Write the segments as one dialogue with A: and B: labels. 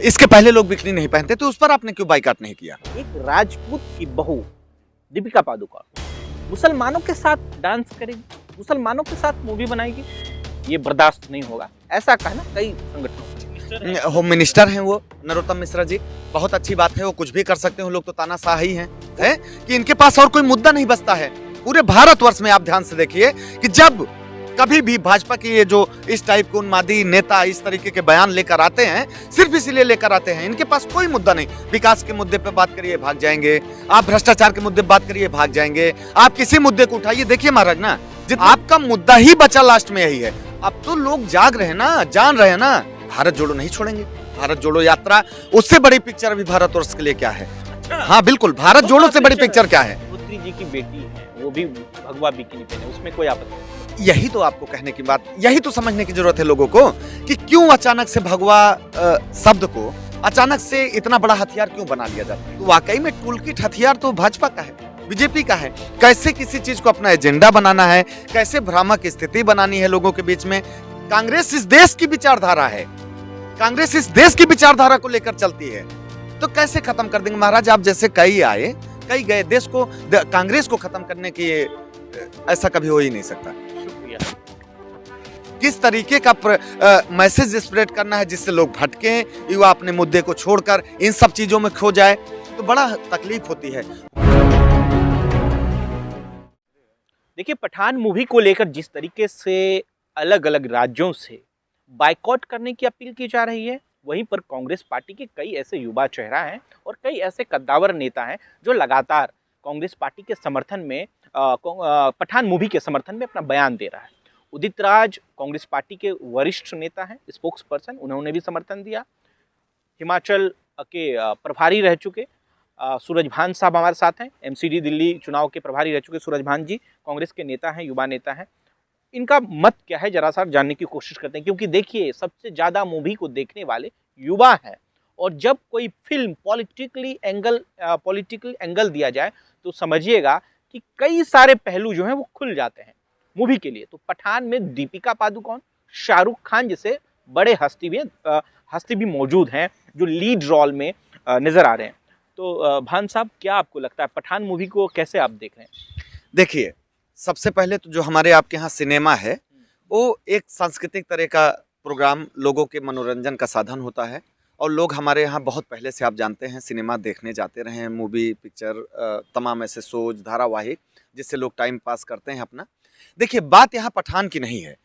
A: इसके पहले लोग बिकनी नहीं पहनते तो उस पर आपने क्यों बाइकाट नहीं किया?
B: एक राजपूत की बहू दीपिका पादुकोण मुसलमानों के साथ डांस करेगी, मुसलमानों के साथ मूवी बनाएगी, ये बर्दाश्त नहीं होगा, ऐसा कहना कई संगठनों।
A: होम मिनिस्टर हैं वो नरोत्तम मिश्रा जी, बहुत अच्छी बात है, वो कुछ भी कर सकते हैं, लोग तो तानाशाह ही हैं है? कि इनके पास और कोई मुद्दा नहीं बचता है। पूरे भारतवर्ष में आप ध्यान से देखिए कि जब कभी भी भाजपा की ये जो इस टाइप के उन्मादी नेता इस तरीके के बयान लेकर आते हैं, सिर्फ इसीलिए लेकर आते हैं, इनके पास कोई मुद्दा नहीं। विकास के मुद्दे पे बात करिए भाग जाएंगे, आप भ्रष्टाचार के मुद्दे पे बात करिए भाग जाएंगे, आप किसी मुद्दे को उठाइए, देखिए महाराज ना, आपका मुद्दा ही बचा लास्ट में यही है। अब तो लोग जाग रहे हैं ना, जान रहे हैं ना, भारत जोड़ो नहीं छोड़ेंगे। भारत जोड़ो यात्रा, उससे बड़ी पिक्चर अभी भारतवर्ष के लिए क्या है? हाँ बिल्कुल, भारत जोड़ो से बड़ी पिक्चर क्या है?
B: पुत्री जी की बेटी है, वो भी भगवा बिकिनी पहने, उसमें कोई आपत्ति नहीं।
A: यही तो आपको कहने की बात, यही तो समझने की जरूरत है लोगों को कि क्यों अचानक से भगवा शब्द को अचानक से इतना बड़ा हथियार क्यों बना लिया जाता है? तो वाकई में टूल किट हथियार तो भाजपा का है, बीजेपी का है। कैसे किसी चीज को अपना एजेंडा बनाना है, कैसे भ्रामक स्थिति बनानी है लोगों के बीच में। कांग्रेस इस देश की विचारधारा है, कांग्रेस इस देश की विचारधारा को लेकर चलती है, तो कैसे खत्म कर देंगे महाराज? आप जैसे कई आए कई गए, देश को कांग्रेस को खत्म करने की ऐसा कभी हो ही नहीं सकता। किस तरीके का मैसेज स्प्रेड करना है जिससे लोग भटके, युवा अपने मुद्दे को छोड़कर इन सब चीजों में खो जाए, तो बड़ा तकलीफ होती है।
B: देखिए, पठान मूवी को लेकर जिस तरीके से अलग अलग राज्यों से बाइकआउट करने की अपील की जा रही है, वहीं पर कांग्रेस पार्टी के कई ऐसे युवा चेहरा हैं और कई ऐसे कद्दावर नेता हैं जो लगातार कांग्रेस पार्टी के समर्थन में पठान मूवी के समर्थन में अपना बयान दे रहा है। उदित राज कांग्रेस पार्टी के वरिष्ठ नेता हैं, स्पोक्स पर्सन, उन्होंने भी समर्थन दिया। हिमाचल के प्रभारी रह चुके सूरजभान साहब हमारे साथ हैं, एमसीडी दिल्ली चुनाव के प्रभारी रह चुके सूरजभान जी कांग्रेस के नेता हैं, युवा नेता हैं। इनका मत क्या है जरा सा जानने की कोशिश करते हैं, क्योंकि देखिए सबसे ज़्यादा मूवी को देखने वाले युवा हैं, और जब कोई फिल्म पॉलिटिकल एंगल दिया जाए तो समझिएगा कि कई सारे पहलू जो हैं वो खुल जाते हैं मूवी के लिए। तो पठान में दीपिका पादुकोण, शाहरुख खान जैसे बड़े हस्ती भी मौजूद हैं जो लीड रोल में नजर आ रहे हैं। तो भान साहब, क्या आपको लगता है पठान मूवी को कैसे आप देख रहे हैं?
A: देखिए, सबसे पहले तो जो हमारे आपके यहाँ सिनेमा है वो एक सांस्कृतिक तरह का प्रोग्राम, लोगों के मनोरंजन का साधन होता है, और लोग हमारे यहाँ बहुत पहले से आप जानते हैं सिनेमा देखने जाते रहे हैं, मूवी पिक्चर तमाम ऐसे शोज धारावाहिक जिससे लोग टाइम पास करते हैं अपना। देखिए, बात यहाँ पठान की नहीं है,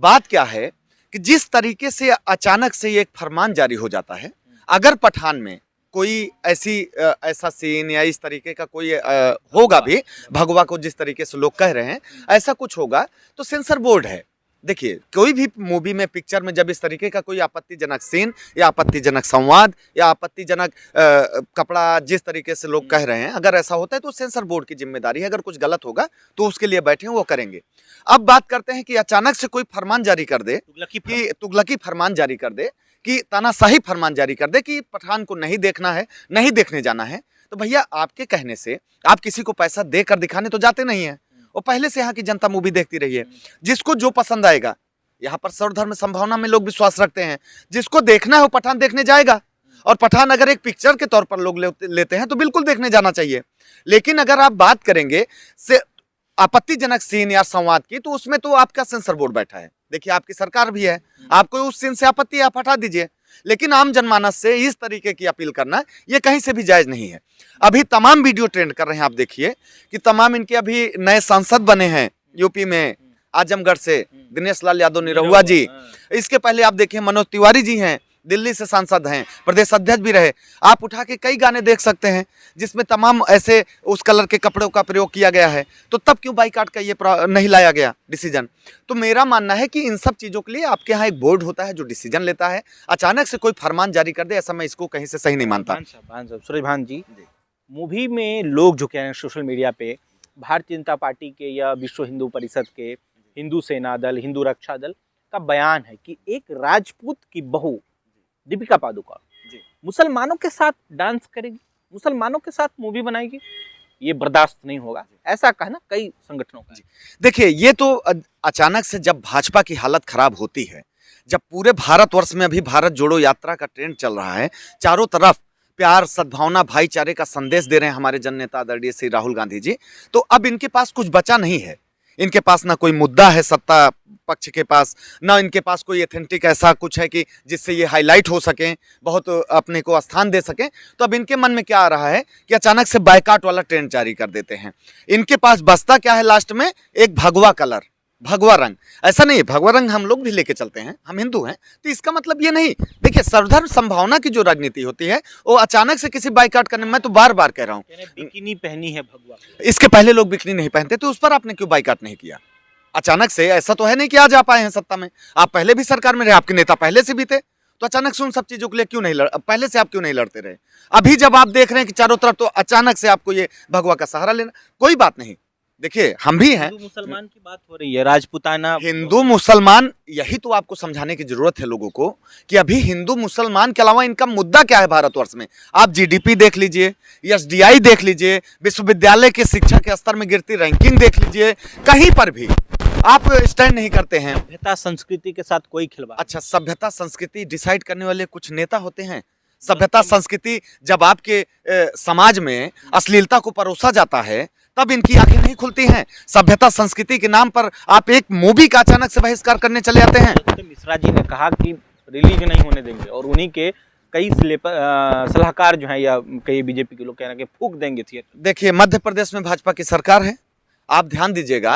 A: बात क्या है कि जिस तरीके से अचानक से ये एक फरमान जारी हो जाता है, अगर पठान में कोई ऐसा सीन या इस तरीके का कोई होगा भी, भगवा को जिस तरीके से लोग कह रहे हैं, ऐसा कुछ होगा तो सेंसर बोर्ड है। देखिए, कोई भी मूवी में पिक्चर में जब इस तरीके का कोई आपत्तिजनक सीन या आपत्तिजनक संवाद या आपत्तिजनक कपड़ा जिस तरीके से लोग कह रहे हैं, अगर ऐसा होता है तो सेंसर बोर्ड की जिम्मेदारी है। अगर कुछ गलत होगा तो उसके लिए बैठे हैं, वो करेंगे। अब बात करते हैं कि अचानक से कोई फरमान जारी कर दे, तुगलकी फरमान जारी कर दे, कि तानाशाही फरमान जारी कर दे कि पठान को नहीं देखना है, नहीं देखने जाना है, तो भैया आपके कहने से आप किसी को पैसा देकर दिखाने तो जाते नहीं है, और पहले से यहाँ की जनता मूवी देखती रही है, जिसको जो पसंद आएगा। यहाँ पर सर्वधर्म संभावना में लोग विश्वास रखते हैं, जिसको देखना है वो पठान देखने जाएगा, और पठान अगर एक पिक्चर के तौर पर लोग लेते हैं तो बिल्कुल देखने जाना चाहिए। लेकिन अगर आप बात करेंगे से आपत्तिजनक सीन या संवाद की, तो उसमें तो आपका सेंसर बोर्ड बैठा है। देखिए, आपकी सरकार भी है, आपको उस सीन से आपत्ति आप हटा दीजिए, लेकिन आम जनमानस से इस तरीके की अपील करना ये कहीं से भी जायज नहीं है। अभी तमाम वीडियो ट्रेंड कर रहे हैं, आप देखिए कि तमाम इनके अभी नए सांसद बने हैं यूपी में, आजमगढ़ से दिनेश लाल यादव निरहुआ जी, इसके पहले आप देखिए मनोज तिवारी जी हैं, दिल्ली से सांसद हैं, प्रदेश अध्यक्ष भी रहे। आप उठा के कई गाने देख सकते हैं जिसमें तमाम ऐसे उस कलर के कपड़ों का प्रयोग किया गया है, तो तब क्यों बाइकाट का ये नहीं लाया गया डिसीजन? तो मेरा मानना है कि इन सब चीज़ों के लिए आपके यहाँ एक बोर्ड होता है जो डिसीजन लेता है। अचानक से कोई फरमान जारी कर दे, ऐसा मैं इसको कहीं से सही नहीं मानता।
B: सूरजभान जी, मूवी में लोग जो कह रहे हैं सोशल मीडिया पे, भारतीय जनता पार्टी के या विश्व हिंदू परिषद के, हिंदू सेना दल, हिंदू रक्षा दल का बयान है कि एक राजपूत की बहू दीपिका पादुकोण मुसलमानों के साथ डांस करेगी, मुसलमानों के साथ मूवी बनाएगी, ये बर्दाश्त नहीं होगा, ऐसा कहना कई संगठनों का।
A: देखिए, ये तो अचानक से जब भाजपा की हालत खराब होती है, जब पूरे भारतवर्ष में अभी भारत जोड़ो यात्रा का ट्रेंड चल रहा है, चारों तरफ प्यार, सद्भावना, भाईचारे का संदेश दे रहे हैं हमारे जन नेता आदरणीय श्री राहुल गांधी जी, तो अब इनके पास कुछ बचा नहीं है। इनके पास ना कोई मुद्दा है सत्ता पक्ष के पास, ना इनके पास कोई एथेंटिक ऐसा कुछ है कि जिससे ये हाईलाइट हो सकें, बहुत अपने को स्थान दे सकें। तो अब इनके मन में क्या आ रहा है कि अचानक से बायकॉट वाला ट्रेंड जारी कर देते हैं। इनके पास बचता क्या है लास्ट में? एक भगवा कलर, भगवा रंग। ऐसा नहीं है, भगवा रंग हम लोग भी लेके चलते हैं, हम हिंदू हैं, तो इसका मतलब ये नहीं। देखिए, सर्वधर्म संभावना की जो राजनीति होती है वो अचानक से किसी बाइकआउट करने, मैं तो बार बार कह रहा हूँ,
B: बिकिनी पहनी है भगवा,
A: इसके पहले लोग बिकनी नहीं पहनते, तो उस पर आपने क्यों बाइकआउट नहीं किया? अचानक से ऐसा तो है नहीं कि आज आप आए हैं सत्ता में, आप पहले भी सरकार में रहे, आपके नेता पहले से भी थे, तो अचानक से उन सब चीजों के लिए क्यों नहीं पहले से आप क्यों नहीं लड़ते रहे? अभी जब आप देख रहे हैं कि चारों तरफ, तो अचानक से आपको ये भगवा का सहारा लेना, कोई बात नहीं। देखिए, हम भी हैं,
B: हिंदू मुसलमान की बात हो रही है, राजपूताना,
A: हिंदू मुसलमान, यही तो आपको समझाने की जरूरत है लोगों को कि अभी हिंदू मुसलमान के अलावा इनका मुद्दा क्या है भारतवर्ष में। आप जीडीपी देख लीजिए, एसडीआई देख लीजिए, विश्वविद्यालय के शिक्षा के स्तर में गिरती रैंकिंग देख लीजिए, कहीं पर भी आप स्टैंड नहीं करते हैं।
B: सभ्यता संस्कृति के साथ कोई खिलवाड़।
A: अच्छा, सभ्यता संस्कृति डिसाइड करने वाले कुछ नेता होते हैं। सभ्यता संस्कृति जब आपके समाज में अश्लीलता को परोसा जाता है, तब इनकी आंखें नहीं खुलती हैं। सभ्यता संस्कृति के नाम पर आप एक मूवी का अचानक से बहिष्कार करने चले जाते हैं।
B: तो मिश्रा जी ने कहा कि रिलीज नहीं होने देंगे, और उन्हीं के कई सलाहकार जो हैं या कई बीजेपी के लोग कह रहे हैं कि फूंक देंगे थिएटर।
A: देखिए, मध्य प्रदेश में भाजपा की सरकार है, आप ध्यान दीजिएगा,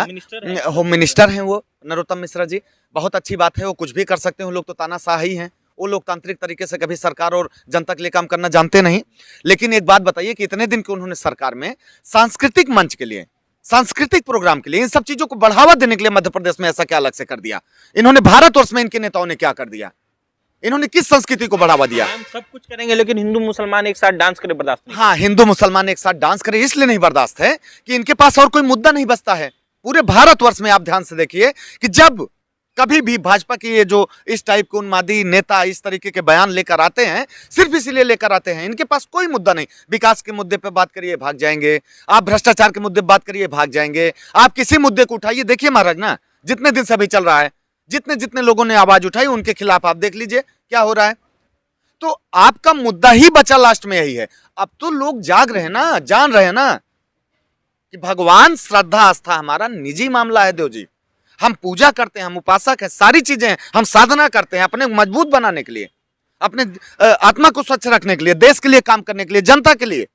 A: होम मिनिस्टर हैं वो नरोत्तम मिश्रा जी, बहुत अच्छी बात है, वो कुछ भी कर सकते हैं। वो लोग तो तानाशाह ही हैं, वो लोकतांत्रिक तरीके से कभी सरकार और जनता के लिए काम करना जानते नहीं। लेकिन एक बात बताइए कि इतने दिन के उन्होंने सरकार में सांस्कृतिक मंच के लिए, सांस्कृतिक प्रोग्राम के लिए, इन सब चीजों को बढ़ावा देने के लिए मध्य प्रदेश में ऐसा क्या अलग से कर दिया? इन्होंने भारतवर्ष में इनके नेताओं ने क्या कर दिया? इन्होंने किस संस्कृति को बढ़ावा दिया?
B: हम सब कुछ करेंगे, लेकिन हिंदू मुसलमान एक साथ डांस करे बर्दाश्त नहीं।
A: हाँ, हिंदू मुसलमान एक साथ डांस करे इसलिए नहीं बर्दाश्त है कि इनके पास और कोई मुद्दा नहीं बचता है। पूरे भारतवर्ष में आप ध्यान से देखिए कि जब कभी भी भाजपा की ये जो इस टाइप के उन्मादी नेता इस तरीके के बयान लेकर आते हैं, सिर्फ इसलिए लेकर आते हैं, इनके पास कोई मुद्दा नहीं। विकास के मुद्दे पे बात करिए, भाग जाएंगे। आप भ्रष्टाचार के मुद्दे पे बात करिए, भाग जाएंगे। आप किसी मुद्दे को उठाइए, देखिए महाराज ना, जितने दिन से अभी चल रहा है, जितने जितने लोगों ने आवाज उठाई उनके खिलाफ आप देख लीजिए क्या हो रहा है। तो आपका मुद्दा ही बचा लास्ट में यही है। अब तो लोग जाग रहे हैं ना, जान रहे हैं ना कि भगवान, श्रद्धा, आस्था हमारा निजी मामला है। देव जी, हम पूजा करते हैं, हम उपासक हैं, सारी चीजें हैं, हम साधना करते हैं अपने मजबूत बनाने के लिए, अपने आत्मा को स्वच्छ रखने के लिए, देश के लिए काम करने के लिए, जनता के लिए।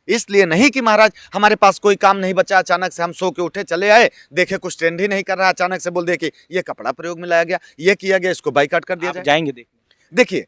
A: इसलिए नहीं कि महाराज हमारे पास कोई काम नहीं बचा, अचानक से हम सो के उठे चले आए, देखे कुछ ट्रेंड ही नहीं कर रहा, अचानक से बोल दे कि ये कपड़ा प्रयोग में लाया गया, ये किया गया, इसको बाइकआउट कर दिया जाए।
B: जाएंगे देखने।
A: देखिए,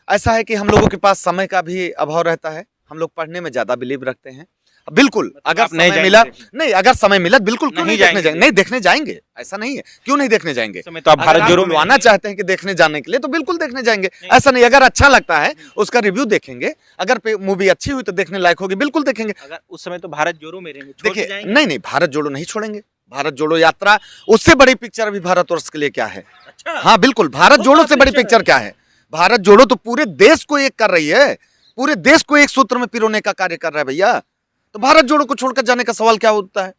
A: ऐसा है कि हम लोगों के पास समय का भी अभाव रहता है, हम लोग पढ़ने में ज्यादा बिलीव रखते हैं। बिल्कुल, अगर समय मिला, नहीं अगर समय मिला, बिल्कुल क्यों नहीं देखने जाएंगे? नहीं, देखने जाएंगे, ऐसा नहीं है, क्यों नहीं देखने जाएंगे?
B: तो आप भारत जोड़ो
A: आना चाहते हैं कि देखने जाने के लिए, तो बिल्कुल देखने जाएंगे। ऐसा नहीं, अगर अच्छा लगता है उसका रिव्यू देखेंगे, अगर मूवी अच्छी हुई तो देखने लायक होगी, बिल्कुल देखेंगे।
B: अगर उस समय तो भारत जोड़ो में रहेंगे,
A: देखिए, नहीं, भारत जोड़ो नहीं छोड़ेंगे। भारत जोड़ो यात्रा, उससे बड़ी पिक्चर अभी भारतवर्ष के लिए क्या है?
B: अच्छा,
A: हाँ बिल्कुल, भारत जोड़ो से बड़ी पिक्चर क्या है? भारत जोड़ो तो पूरे देश को एक कर रही है, पूरे देश को एक सूत्र में पिरोने का कार्य कर रहा है भैया। तो भारत जोड़ो को छोड़कर जाने का सवाल क्या होता है?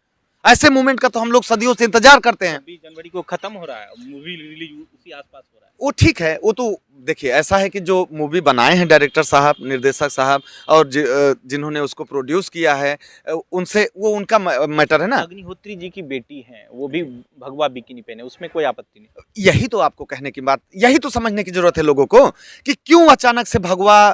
A: ऐसे मूवमेंट का तो हम लोग सदियों से इंतजार करते हैं।
B: 20 जनवरी को खत्म हो रहा है, मूवी रिलीज उसी आसपास हो रहा है।
A: वो ठीक है, वो तो देखिए, ऐसा है कि जो मूवी बनाए हैं डायरेक्टर साहब, निर्देशक साहब, और जिन्होंने उसको प्रोड्यूस किया है, उनसे वो उनका मैटर है ना।
B: अग्निहोत्री जी की बेटी है, वो भी भगवा बिकिनी पहने, उसमें कोई आपत्ति नहीं।
A: यही तो आपको कहने की बात, यही तो समझने की जरूरत है लोगों को कि क्यों अचानक से भगवा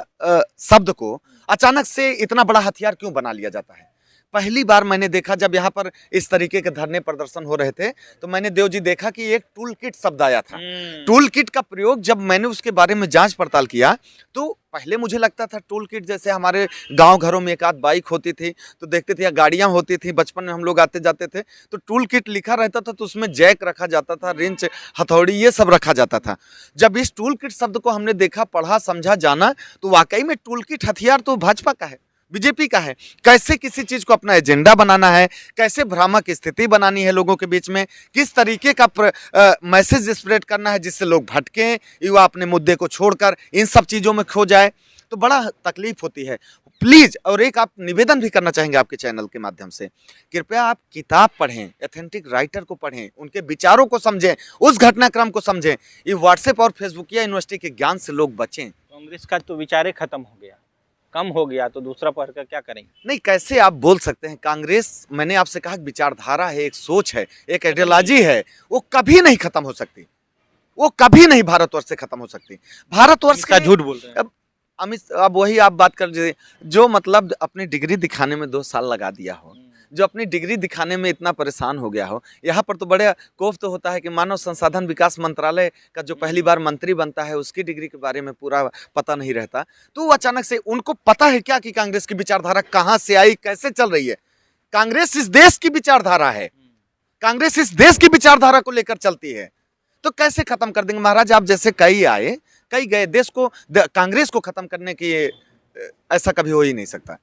A: शब्द को अचानक से इतना बड़ा हथियार क्यों बना लिया जाता है। पहली बार मैंने देखा जब यहाँ पर इस तरीके के धरने प्रदर्शन हो रहे थे, तो मैंने देव जी देखा कि एक टूल किट शब्द आया था। टूल किट का प्रयोग जब मैंने उसके बारे में जांच पड़ताल किया, तो पहले मुझे लगता था टूल किट जैसे हमारे गांव घरों में एक आध बाइक होती थी तो देखते थे, या गाड़ियां होती थी, बचपन में हम लोग आते जाते थे तो टूल किट लिखा रहता था, तो उसमें जैक रखा जाता था, रिंच, हथौड़ी, ये सब रखा जाता था। जब इस टूल किट शब्द को हमने देखा, पढ़ा, समझा, जाना, तो वाकई में टूल किट हथियार तो भाजपा का है, बीजेपी का है। कैसे किसी चीज को अपना एजेंडा बनाना है, कैसे भ्रामक स्थिति बनानी है लोगों के बीच में, किस तरीके का मैसेज स्प्रेड करना है जिससे लोग भटकें, युवा अपने मुद्दे को छोड़कर इन सब चीजों में खो जाए, तो बड़ा तकलीफ होती है। प्लीज, और एक आप निवेदन भी करना चाहेंगे आपके चैनल के माध्यम से, कृपया आप किताब पढ़ें, एथेंटिक राइटर को पढ़ें, उनके विचारों को समझें, उस घटनाक्रम को समझें। ये व्हाट्सएप और फेसबुकिया यूनिवर्सिटी के ज्ञान से लोग बचें।
B: कांग्रेस का तो विचार ही खत्म हो गया, कम हो गया, तो दूसरा पढ़ कर क्या करेंगे?
A: नहीं, कैसे आप बोल सकते हैं? कांग्रेस, मैंने आपसे कहा, विचारधारा है, एक सोच है, एक आइडियोलॉजी है, वो कभी नहीं खत्म हो सकती, वो कभी नहीं भारतवर्ष से खत्म हो सकती। भारतवर्ष
B: इसका झूठ बोल रहे हैं।
A: अब अमित, अब वही आप बात कर लीजिए, जो मतलब अपनी डिग्री दिखाने में 2 साल लगा दिया हो, जो अपनी डिग्री दिखाने में इतना परेशान हो गया हो। यहाँ पर तो बड़े कोफ तो होता है कि मानव संसाधन विकास मंत्रालय का जो पहली बार मंत्री बनता है, उसकी डिग्री के बारे में पूरा पता नहीं रहता। तो वो अचानक से, उनको पता है क्या कि कांग्रेस की विचारधारा कहाँ से आई, कैसे चल रही है? कांग्रेस इस देश की विचारधारा है, कांग्रेस इस देश की विचारधारा को लेकर चलती है, तो कैसे खत्म कर देंगे? महाराज, आप जैसे कई आए, कई गए, देश को, कांग्रेस को खत्म करने की ऐसा कभी हो ही नहीं सकता।